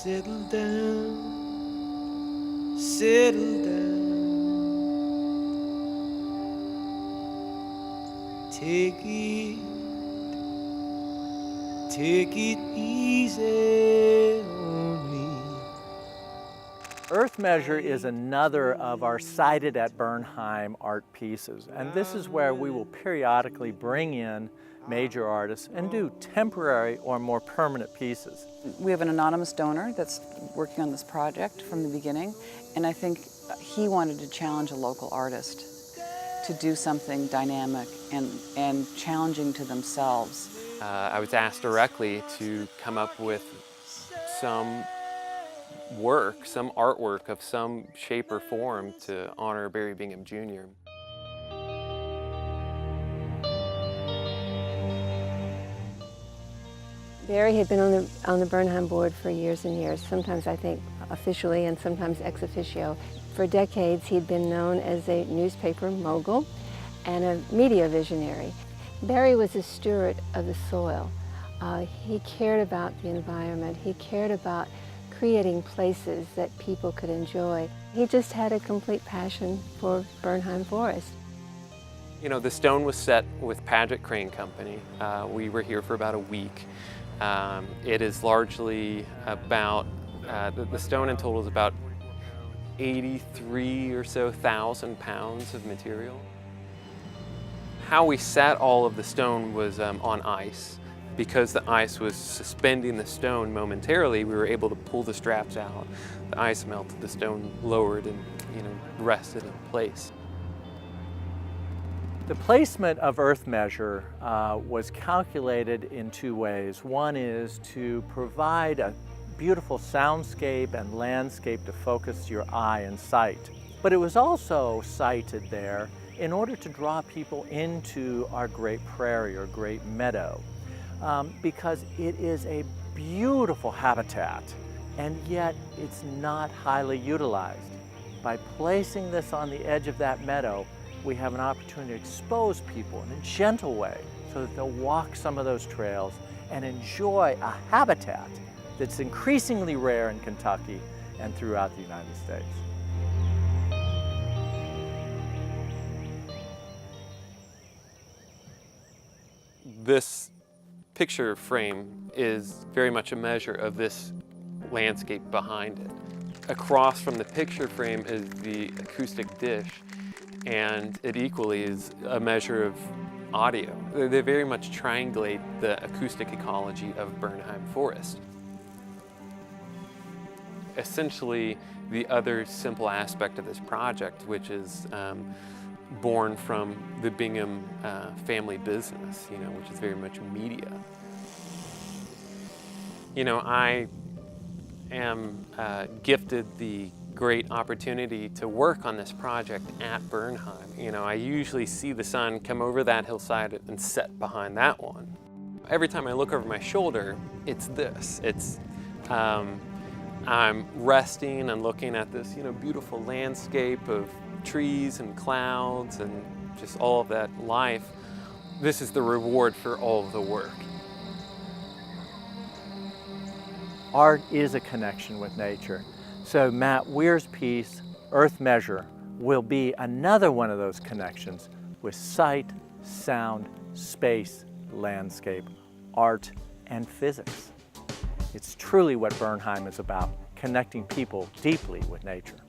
Settle down, settle down. Take it easy on me. Earth Measure is another of our Sited at Bernheim art pieces, and this is where we will periodically bring in major artists and do temporary or more permanent pieces. We have an anonymous donor that's working on this project from the beginning, and I think he wanted to challenge a local artist to do something dynamic and challenging to themselves. I was asked directly to come up with some work, some artwork of some shape or form to honor Barry Bingham Jr. Barry had been on the Bernheim board for years and years, sometimes I think officially and sometimes ex officio. For decades he'd been known as a newspaper mogul and a media visionary. Barry was a steward of the soil. He cared about the environment. He cared about creating places that people could enjoy. He just had a complete passion for Bernheim Forest. You know, the stone was set with Paget Crane Company. We were here for about a week. It is largely about, the stone in total is about 83 or so thousand pounds of material. How we set all of the stone was on ice. Because the ice was suspending the stone momentarily, we were able to pull the straps out. The ice melted, the stone lowered and rested in place. The placement of Earth Measure was calculated in two ways. One is to provide a beautiful soundscape and landscape to focus your eye and sight. But it was also sited there in order to draw people into our great prairie or great meadow. Because it is a beautiful habitat, and yet it's not highly utilized. By placing this on the edge of that meadow, we have an opportunity to expose people in a gentle way so that they'll walk some of those trails and enjoy a habitat that's increasingly rare in Kentucky and throughout the United States. This picture frame is very much a measure of this landscape behind it. Across from the picture frame is the acoustic dish, and it equally is a measure of audio. They very much triangulate the acoustic ecology of Bernheim Forest. Essentially, the other simple aspect of this project, which is born from the Bingham family business, which is very much media. I am gifted the great opportunity to work on this project at Bernheim. I usually see the sun come over that hillside and set behind that one. Every time I look over my shoulder, it's this. I'm resting and looking at this, beautiful landscape of trees and clouds and just all of that life. This is the reward for all of the work. Art is a connection with nature. So Matt Weir's piece, Earth Measure, will be another one of those connections with sight, sound, space, landscape, art, and physics. It's truly what Bernheim is about, connecting people deeply with nature.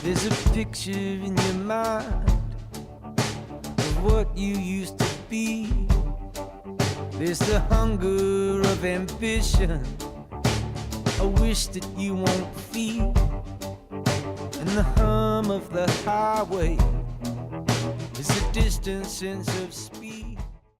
There's a picture in your mind of what you used to be. There's the hunger of ambition, a wish that you won't feel, and the hum of the highway is a distant sense of speed.